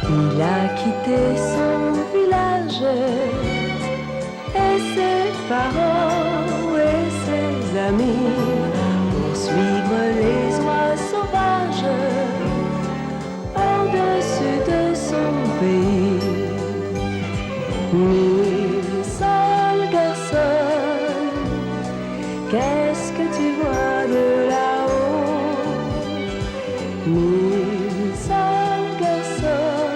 Il a quitté son village et ses parents et ses amis pour suivre les oies sauvages au-dessus de son pays. Mille seuls garçons, qu'est-ce que tu vois de là-haut? Mille seuls garçons,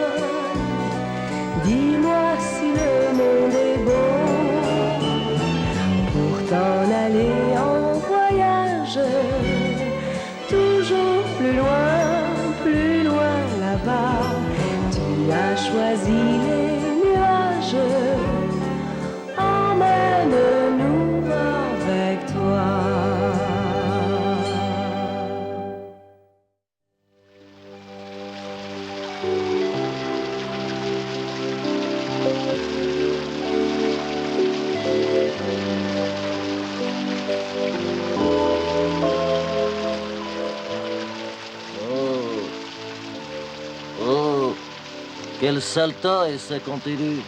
dis-moi si le monde est beau pour t'en aller en voyage, toujours plus loin là-bas. Tu as choisi les nuages, emmène-nous avec toi. Oh, quel sale temps et ça continue.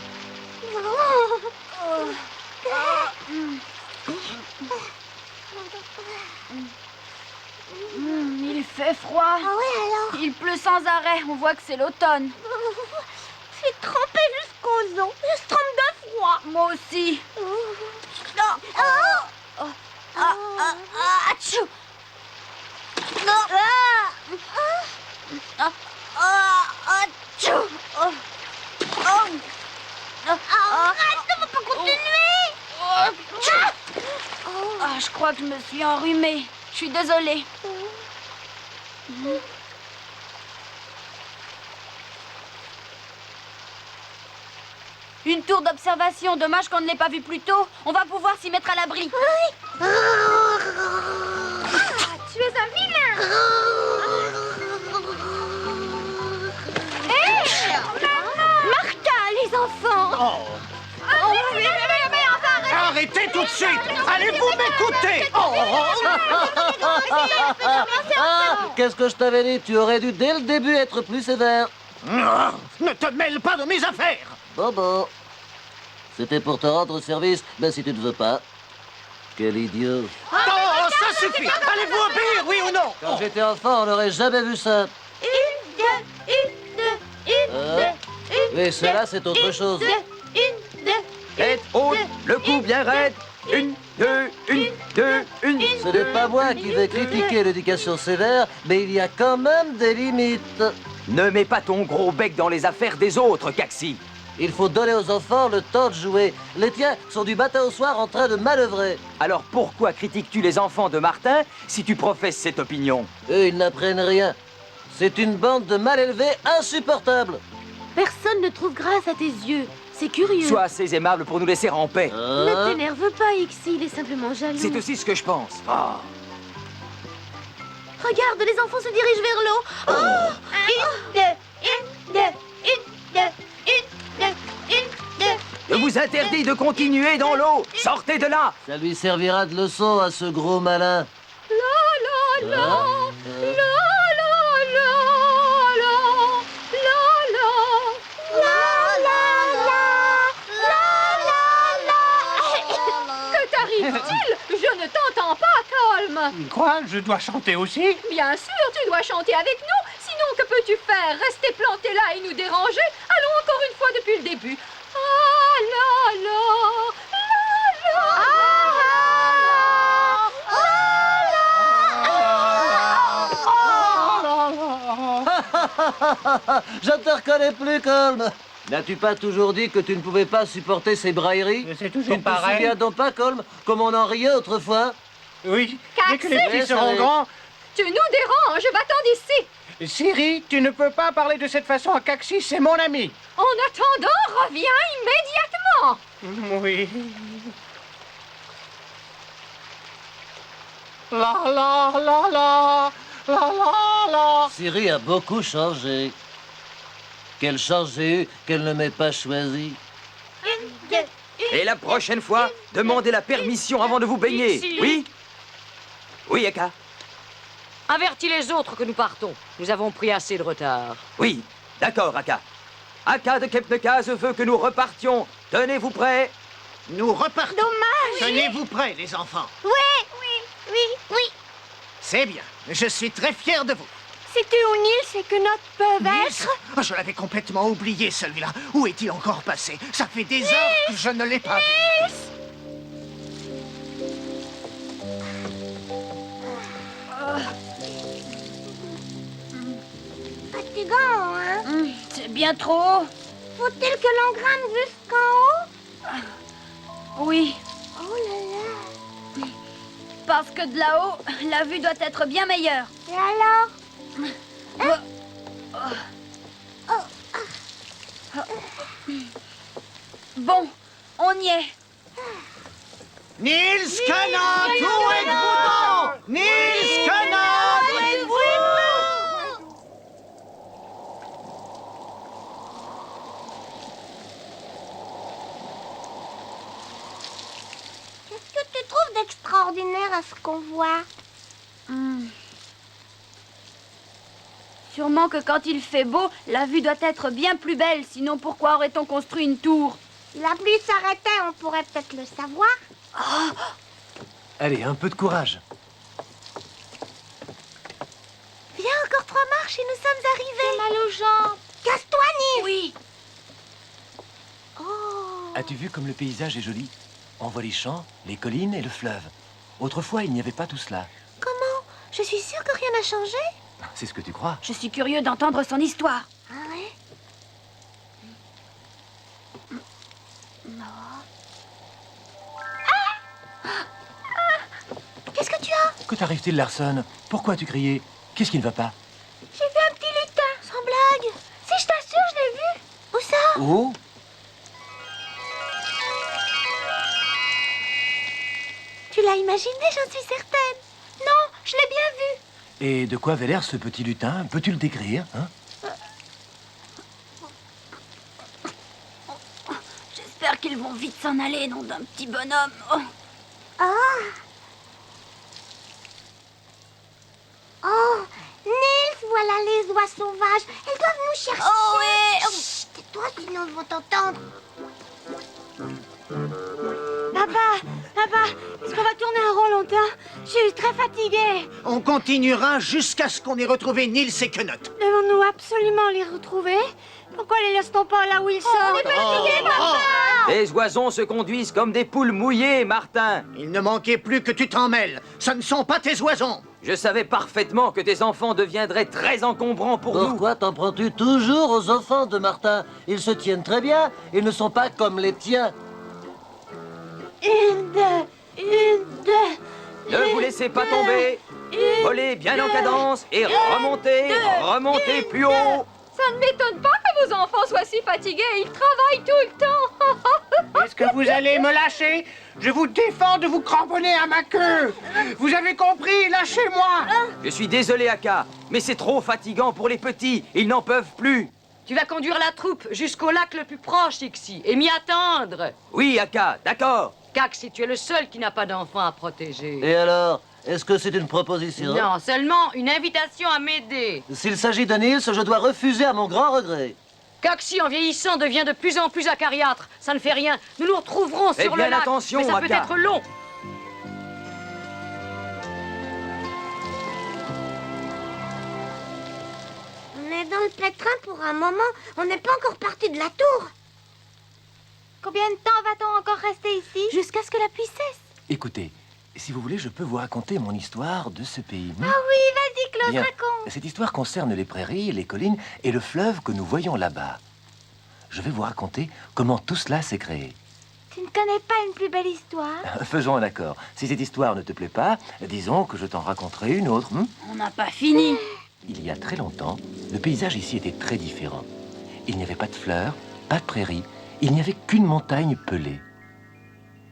Il fait froid. Ah ouais, alors? Il pleut sans arrêt. On voit que c'est l'automne. Je suis trempée jusqu'aux os. Je trempe de froid. Moi aussi. Atchou. Atchou. Arrête, on va pas continuer. Ah, je crois que je me suis enrhumée. Je suis désolée. Une tour d'observation. Dommage qu'on ne l'ait pas vue plus tôt. On va pouvoir s'y mettre à l'abri. Tu es un vilain. Hé, Martha, les enfants. Arrêtez tout de suite! Allez-vous m'écouter? Ah, qu'est-ce que je t'avais dit? Tu aurais dû dès le début être plus sévère. Ne te mêle pas de mes affaires! Bobo, c'était pour te rendre service, mais si tu ne veux pas. Quel idiot. Oh, ça suffit! Allez-vous obéir, oui ou non? Quand j'étais enfant, on n'aurait jamais vu ça. Oui, cela, c'est autre chose. Tête haute, le cou bien raide. Une, deux, une. Ce n'est pas moi qui vais critiquer l'éducation sévère, mais il y a quand même des limites. Ne mets pas ton gros bec dans les affaires des autres, Caxi. Il faut donner aux enfants le temps de jouer. Les tiens sont du matin au soir en train de manœuvrer. Alors pourquoi critiques-tu les enfants de Martin si tu professes cette opinion? Eux, ils n'apprennent rien. C'est une bande de mal élevés insupportables. Personne ne trouve grâce à tes yeux. C'est curieux. Sois assez aimable pour nous laisser en paix. Ne t'énerve pas, Ixi, il est simplement jaloux. C'est aussi ce que je pense. Ah. Regarde, les enfants se dirigent vers l'eau. Je vous interdis de continuer dans l'eau. Sortez de là. Ça lui servira de leçon à ce gros malin. Que t'arrive-t-il? Je ne t'entends pas, Colm. Quoi? Je dois chanter aussi? Bien sûr, tu dois chanter avec nous. Sinon, que peux-tu faire? Rester planté là et nous déranger? Allons encore une fois depuis le début. Ah là Je ne te reconnais plus, Colm. N'as-tu pas toujours dit que tu ne pouvais pas supporter ces brailleries? C'est Tu toujours ne te pareil. souviens donc pas, Colm, comme on en riait autrefois? Oui, dès que les Caxi! petits seront grands. Tu nous déranges, va-t'en d'ici. Siri, tu ne peux pas parler de cette façon à Caxi, c'est mon ami. En attendant, reviens immédiatement. Oui. La la la la la la la. Siri a beaucoup changé. Quelle chance j'ai eue qu'elle ne m'ait pas choisi. Et la prochaine fois, demandez la permission avant de vous baigner. Ici. Oui? Oui, Eka? Avertis les autres que nous partons. Nous avons pris assez de retard. Oui, d'accord, Aka. Aka de Kepnekaz veut que nous repartions. Tenez-vous prêts? Nous repartons. Dommage. Tenez-vous prêts, les enfants. Oui. C'est bien. Je suis très fier de vous. Sais-tu où Nils et que notre peuvent Nils être? Oh, je l'avais complètement oublié, celui-là. Où est-il encore passé? Ça fait des heures que je ne l'ai pas vu. Fatigant, hein? C'est bien trop. Faut-il que l'on grimpe jusqu'en haut? Oui, Oh là là. parce que de là-haut, la vue doit être bien meilleure. Et alors? Bon, on y est. Nils Kenneth, où êtes-vous donc? Nils Kenneth, où êtes-vous? Qu'est-ce que tu trouves d'extraordinaire à ce qu'on voit? Sûrement que quand il fait beau, la vue doit être bien plus belle. Sinon, pourquoi aurait-on construit une tour? Si la pluie s'arrêtait, on pourrait peut-être le savoir. Allez, un peu de courage. Viens, encore 3 marches et nous sommes arrivés. J'ai mal aux jambes. Casse-toi, Nils. Oui. Oh. As-tu vu comme le paysage est joli? On voit les champs, les collines et le fleuve. Autrefois, il n'y avait pas tout cela. Comment? Je suis sûre que rien n'a changé. C'est ce que tu crois. Je suis curieux d'entendre son histoire. Ah ouais? Qu'est-ce que tu as? Que t'arrive-t-il, Larson? Pourquoi tu criais? Qu'est-ce qui ne va pas? J'ai vu un petit lutin. Sans blague. Si, je t'assure, je l'ai vu. Où ça? Oh! Tu l'as imaginé, j'en suis certaine. Non, je l'ai bien vu. Et de quoi avait l'air ce petit lutin? Peux-tu le décrire, hein? J'espère qu'ils vont vite s'en aller, nom d'un petit bonhomme. Oh. Oh, Nils, voilà les oies sauvages. Elles doivent nous chercher. Oh, ouais. Chut, tais-toi, sinon ils vont t'entendre. Papa, est-ce qu'on va tourner un rond longtemps? Je suis très fatiguée. On continuera jusqu'à ce qu'on ait retrouvé Nils et Kenneth. Devons-nous absolument les retrouver? Pourquoi les laisse-t-on pas là où ils sont? On est fatigués, papa! Les oisons se conduisent comme des poules mouillées, Martin. Il ne manquait plus que tu t'en mêles. Ce ne sont pas tes oisons. Je savais parfaitement que tes enfants deviendraient très encombrants pour nous. Pourquoi t'en prends-tu toujours aux enfants de Martin? Ils se tiennent très bien. Ils ne sont pas comme les tiens. Une, deux. Ne vous laissez pas tomber. Volez bien en cadence et remontez plus haut. Ça ne m'étonne pas que vos enfants soient si fatigués. Ils travaillent tout le temps. Est-ce que vous allez me lâcher? Je vous défends de vous cramponner à ma queue. Vous avez compris? Lâchez-moi. Je suis désolé, Aka, mais c'est trop fatigant pour les petits. Ils n'en peuvent plus. Tu vas conduire la troupe jusqu'au lac le plus proche, Ixi, et m'y attendre. Oui, Aka, d'accord. Caxi, tu es le seul qui n'a pas d'enfant à protéger. Et alors, est-ce que c'est une proposition? Non, seulement une invitation à m'aider. S'il s'agit de Nils, je dois refuser à mon grand regret. Caxi, en vieillissant, devient de plus en plus acariâtre. Ça ne fait rien. Nous nous retrouverons Faites sur le bien lac. attention, mais ça peut Aka. être long. On est dans le pétrin pour un moment. On n'est pas encore parti de la tour. Combien de temps va-t-on encore rester ici? Jusqu'à ce que la pluie cesse. Écoutez, si vous voulez, je peux vous raconter mon histoire de ce pays. Ah oui, vas-y, Claude, Bien. raconte. Cette histoire concerne les prairies, les collines et le fleuve que nous voyons là-bas. Je vais vous raconter comment tout cela s'est créé. Tu ne connais pas une plus belle histoire? Faisons un accord. Si cette histoire ne te plaît pas, disons que je t'en raconterai une autre. On n'a pas fini. Il y a très longtemps, le paysage ici était très différent. Il n'y avait pas de fleurs, pas de prairies, il n'y avait qu'une montagne pelée.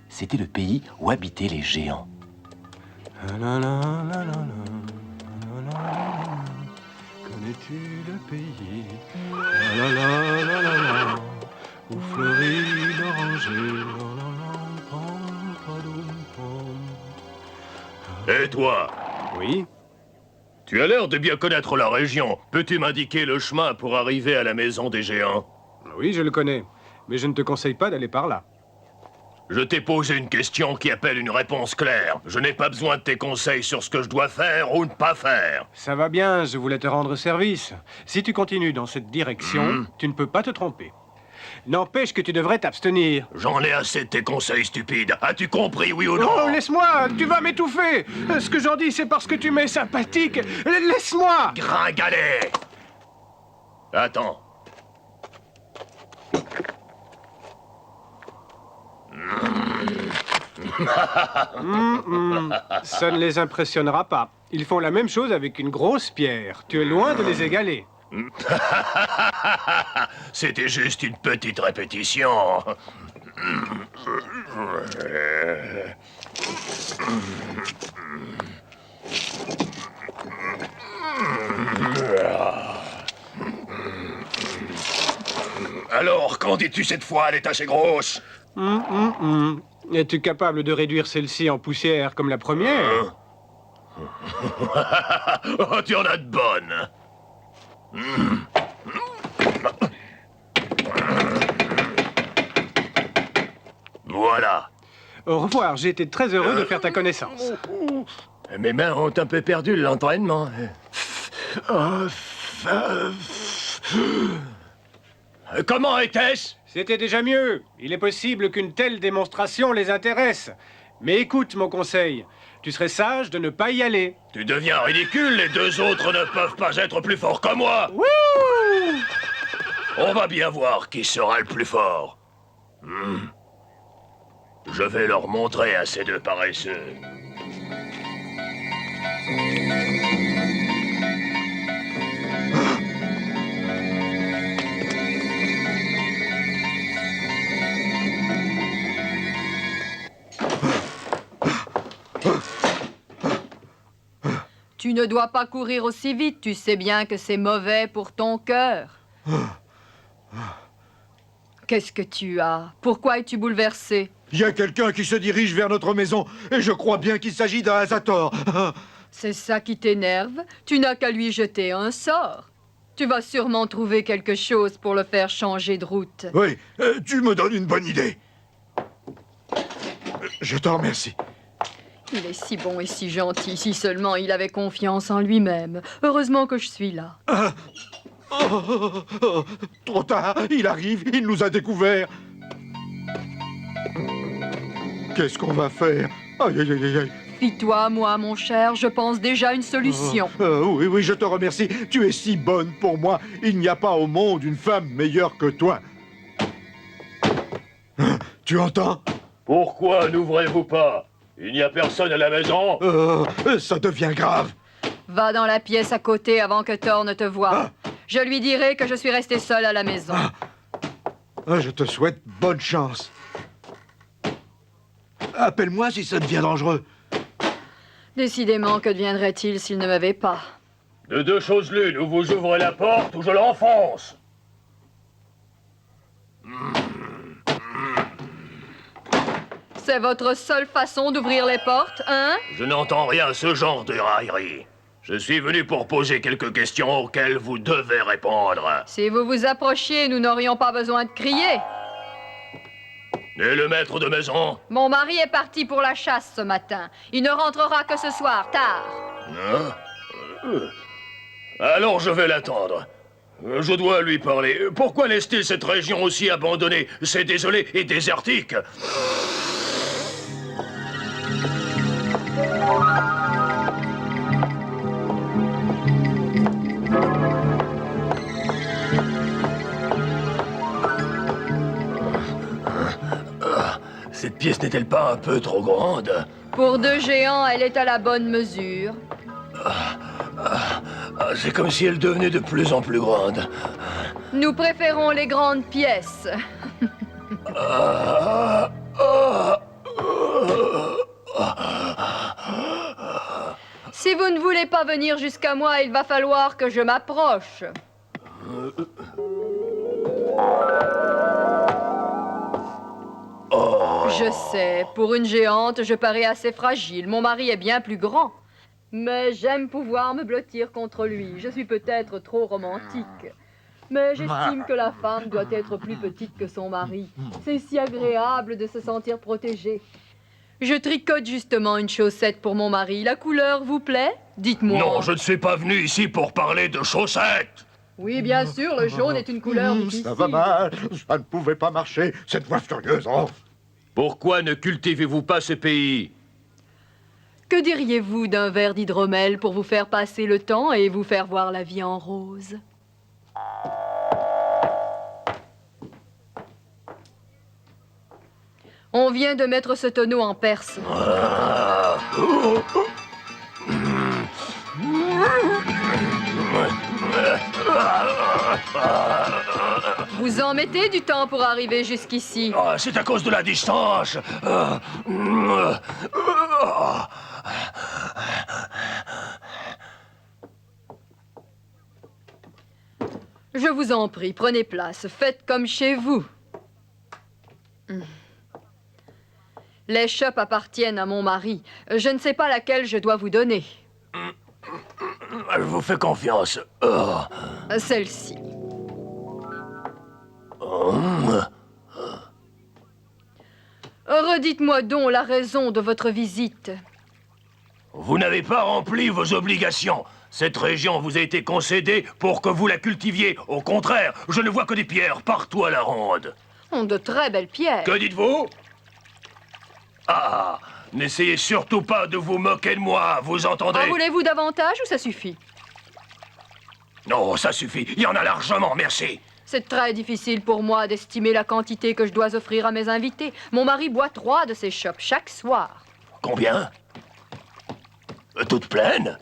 C'était le pays où habitaient les géants. Connais-tu le pays où fleurit l'oranger? Et toi? Oui? Tu as l'air de bien connaître la région. Peux-tu m'indiquer le chemin pour arriver à la maison des géants? Oui, je le connais. Mais je ne te conseille pas d'aller par là. Je t'ai posé une question qui appelle une réponse claire. Je n'ai pas besoin de tes conseils sur ce que je dois faire ou ne pas faire. Ça va bien, je voulais te rendre service. Si tu continues dans cette direction, tu ne peux pas te tromper. N'empêche que tu devrais t'abstenir. J'en ai assez de tes conseils stupides. As-tu compris, oui ou non? Oh, laisse-moi, tu vas m'étouffer. Ce que j'en dis, c'est parce que tu m'es sympathique. Laisse-moi. Gringalet! Attends. Ça ne les impressionnera pas. Ils font la même chose avec une grosse pierre. Tu es loin de les égaler. C'était juste une petite répétition. Alors, qu'en dis-tu cette fois? Elle est assez grosse. Es-tu capable de réduire celle-ci en poussière comme la première? Oh, tu en as de bonnes. Voilà. Au revoir, j'ai été très heureux de faire ta connaissance. Mes mains ont un peu perdu l'entraînement. Comment était-ce? C'était déjà mieux. Il est possible qu'une telle démonstration les intéresse. Mais écoute mon conseil. Tu serais sage de ne pas y aller. Tu deviens ridicule, les deux autres ne peuvent pas être plus forts que moi. Wouh! On va bien voir qui sera le plus fort. Je vais leur montrer à ces deux paresseux. Tu ne dois pas courir aussi vite, tu sais bien que c'est mauvais pour ton cœur. Qu'est-ce que tu as? Pourquoi es-tu bouleversé? Il y a quelqu'un qui se dirige vers notre maison, et je crois bien qu'il s'agit d'un Azator. C'est ça qui t'énerve? Tu n'as qu'à lui jeter un sort. Tu vas sûrement trouver quelque chose pour le faire changer de route. Oui, tu me donnes une bonne idée. Je te remercie. Il est si bon et si gentil, si seulement il avait confiance en lui-même. Heureusement que je suis là. Trop tard, il arrive, il nous a découverts. Qu'est-ce qu'on va faire? Aïe, aïe, aïe, aïe. Fie-toi à moi, mon cher, je pense déjà à une solution. Oui, oui, je te remercie. Tu es si bonne pour moi. Il n'y a pas au monde une femme meilleure que toi. Tu entends? Pourquoi n'ouvrez-vous pas? Il n'y a personne à la maison? Ça devient grave. Va dans la pièce à côté avant que Thor ne te voie. Je lui dirai que je suis restée seule à la maison. Je te souhaite bonne chance. Appelle-moi si ça devient dangereux. Décidément, que deviendrait-il s'il ne m'avait pas? De deux choses l'une, ou vous ouvrez la porte ou je l'enfonce. C'est votre seule façon d'ouvrir les portes, hein? Je n'entends rien ce genre de raillerie. Je suis venu pour poser quelques questions auxquelles vous devez répondre. Si vous vous approchiez, nous n'aurions pas besoin de crier. Et le maître de maison? Mon mari est parti pour la chasse ce matin. Il ne rentrera que ce soir, tard. Alors je vais l'attendre. Je dois lui parler. Pourquoi laisse-t-il cette région aussi abandonnée? C'est désolé et désertique. Cette pièce n'est-elle pas un peu trop grande? Pour deux géants, elle est à la bonne mesure. C'est comme si elle devenait de plus en plus grande. Nous préférons les grandes pièces. Si vous ne voulez pas venir jusqu'à moi, il va falloir que je m'approche. Je sais, pour une géante, je parais assez fragile. Mon mari est bien plus grand. Mais j'aime pouvoir me blottir contre lui. Je suis peut-être trop romantique. Mais j'estime que la femme doit être plus petite que son mari. C'est si agréable de se sentir protégée. Je tricote justement une chaussette pour mon mari. La couleur vous plaît? Dites-moi. Non, je ne suis pas venu ici pour parler de chaussettes. Oui, bien sûr, le jaune est une couleur difficile. Ça va mal, ça ne pouvait pas marcher, cette voix furieuse. Oh. Pourquoi ne cultivez-vous pas ce pays? Que diriez-vous d'un verre d'hydromel pour vous faire passer le temps et vous faire voir la vie en rose? On vient de mettre ce tonneau en Perse. Vous en mettez du temps pour arriver jusqu'ici. Ah, c'est à cause de la distance. Je vous en prie, prenez place. Faites comme chez vous. Les chopes appartiennent à mon mari. Je ne sais pas laquelle je dois vous donner. Je vous fais confiance. Celle-ci. Redites-moi donc la raison de votre visite. Vous n'avez pas rempli vos obligations. Cette région vous a été concédée pour que vous la cultiviez. Au contraire, je ne vois que des pierres partout à la ronde. De très belles pierres. Que dites-vous? Ah, n'essayez surtout pas de vous moquer de moi, vous entendez? En voulez-vous davantage ou ça suffit? Non, ça suffit. Il y en a largement, merci. C'est très difficile pour moi d'estimer la quantité que je dois offrir à mes invités. Mon mari boit 3 de ces chopes chaque soir. Combien? Toutes pleines?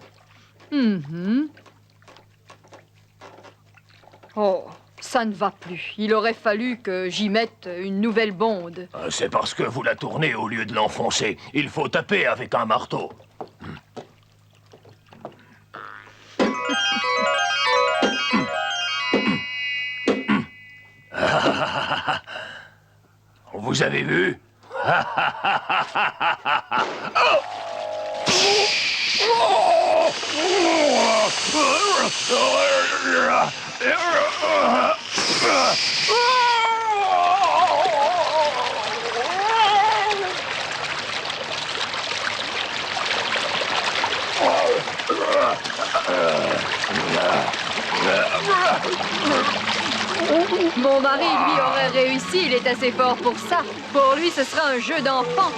Oh, ça ne va plus. Il aurait fallu que j'y mette une nouvelle bonde. C'est parce que vous la tournez au lieu de l'enfoncer. Il faut taper avec un marteau. Vous avez vu? Mon mari, lui, aurait réussi. Il est assez fort pour ça. Pour lui, ce sera un jeu d'enfant.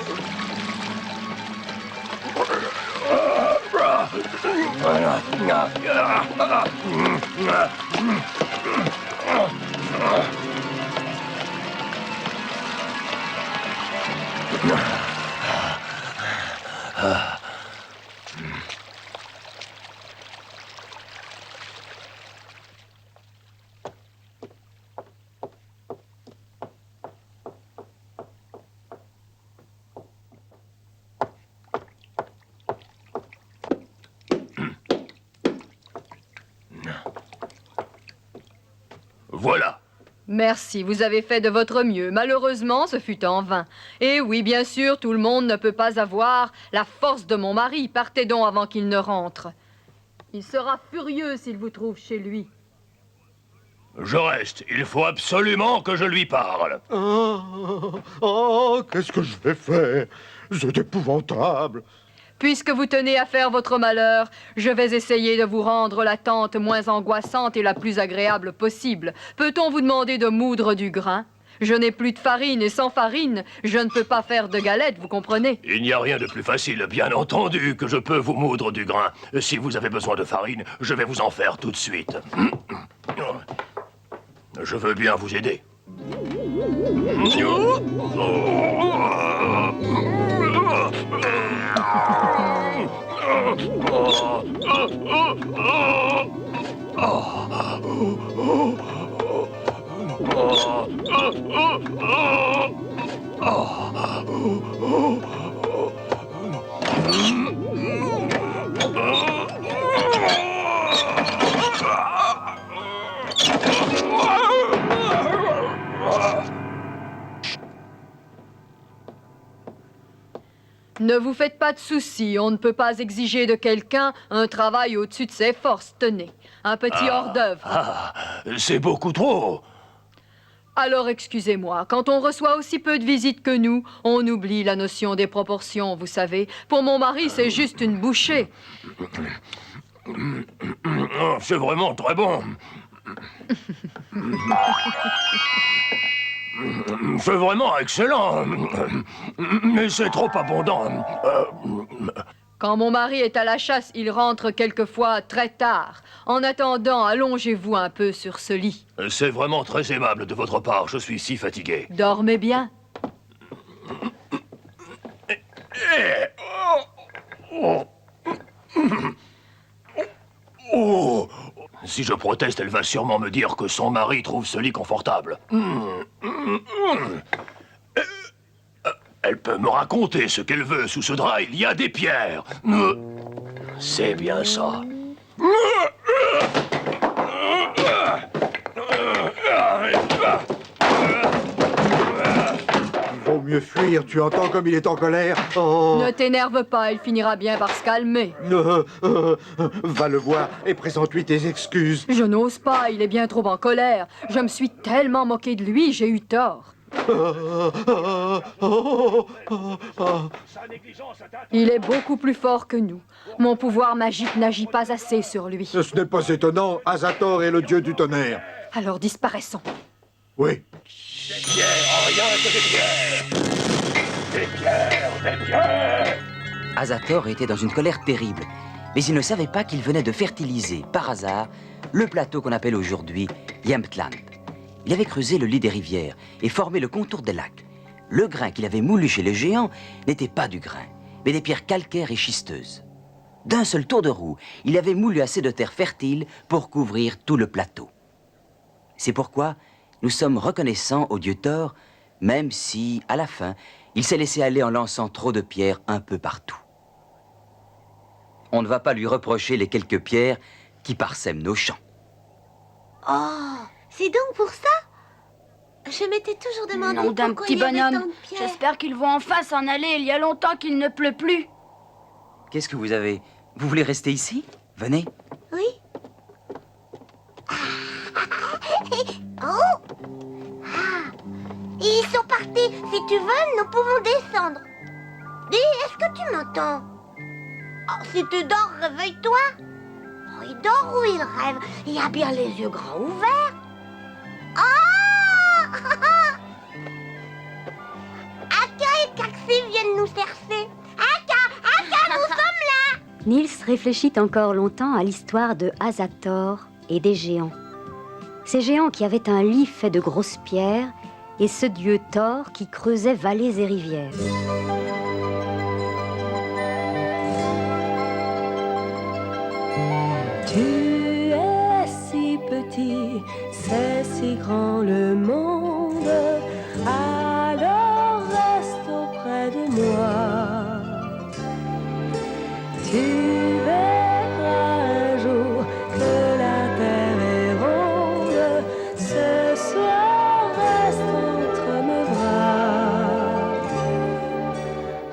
Voilà. Merci, vous avez fait de votre mieux. Malheureusement, ce fut en vain. Et oui, bien sûr, tout le monde ne peut pas avoir la force de mon mari. Partez donc avant qu'il ne rentre. Il sera furieux s'il vous trouve chez lui. Je reste. Il faut absolument que je lui parle. Qu'est-ce que je vais faire? C'est épouvantable. Puisque vous tenez à faire votre malheur, je vais essayer de vous rendre la tente moins angoissante et la plus agréable possible. Peut-on vous demander de moudre du grain? Je n'ai plus de farine et sans farine, je ne peux pas faire de galettes, vous comprenez? Il n'y a rien de plus facile, bien entendu, que je peux vous moudre du grain. Si vous avez besoin de farine, je vais vous en faire tout de suite. Je veux bien vous aider. Ne vous faites pas de soucis, on ne peut pas exiger de quelqu'un un travail au-dessus de ses forces. Tenez, un petit hors-d'œuvre. Ah, c'est beaucoup trop. Alors excusez-moi, quand on reçoit aussi peu de visites que nous, on oublie la notion des proportions, vous savez. Pour mon mari, c'est juste une bouchée. Oh, c'est vraiment très bon. C'est vraiment excellent. Mais c'est trop abondant. Quand mon mari est à la chasse, il rentre quelquefois très tard. En attendant, allongez-vous un peu sur ce lit. C'est vraiment très aimable de votre part. Je suis si fatigué. Dormez bien. Oh. Si je proteste, elle va sûrement me dire que son mari trouve ce lit confortable. Elle peut me raconter ce qu'elle veut. Sous ce drap, il y a des pierres. C'est bien ça. Il vaut mieux fuir, tu entends comme il est en colère. Oh. Ne t'énerve pas, il finira bien par se calmer. Va le voir et présente-lui tes excuses. Je n'ose pas, il est bien trop en colère. Je me suis tellement moqué de lui, j'ai eu tort. Il est beaucoup plus fort que nous. Mon pouvoir magique n'agit pas assez sur lui. Ce n'est pas étonnant, Azator est le dieu du tonnerre. Alors disparaissons. Oui. Des pierres, rien que des pierres. Des pierres, des pierres. Azator était dans une colère terrible, mais il ne savait pas qu'il venait de fertiliser, par hasard, le plateau qu'on appelle aujourd'hui Jämtland. Il avait creusé le lit des rivières et formé le contour des lacs. Le grain qu'il avait moulu chez les géants n'était pas du grain, mais des pierres calcaires et schisteuses. D'un seul tour de roue, il avait moulu assez de terre fertile pour couvrir tout le plateau. C'est pourquoi nous sommes reconnaissants au dieu Thor, même si, à la fin, il s'est laissé aller en lançant trop de pierres un peu partout. On ne va pas lui reprocher les quelques pierres qui parsèment nos champs. Oh, c'est donc pour ça? Je m'étais toujours demandé Nom d'un pourquoi petit il y avait tant bonhomme. de pierres. J'espère qu'ils vont enfin s'en aller. Il y a longtemps qu'il ne pleut plus. Qu'est-ce que vous avez? Vous voulez rester ici? Venez. Oui. Oh! Ah! Ils sont partis. Si tu veux, nous pouvons descendre. Dis, est-ce que tu m'entends? Oh, si tu dors, réveille-toi. Oh, il dort ou il rêve? Il a bien les yeux grands ouverts. Ah! Aka et Kaxi viennent nous chercher. Aka, nous sommes là. Niels réfléchit encore longtemps à l'histoire de Azator et des géants. Ces géants qui avaient un lit fait de grosses pierres et ce dieu Thor qui creusait vallées et rivières. Tu es si petit, c'est si grand le monde, alors reste auprès de moi. Tu verras un jour que la terre est ronde, ce soir reste entre mes bras.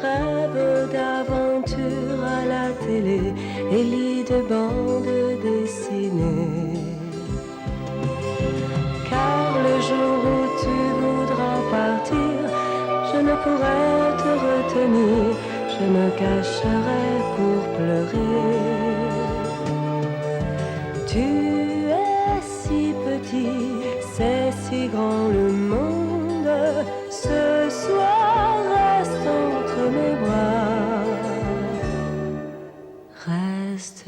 Rêve d'aventure à la télé et lit de bandes dessinées. Car le jour où tu voudras partir, je ne pourrai te retenir, je me cacherai pour pleurer. Tu es si petit, c'est si grand le monde, ce soir reste entre mes bras. Reste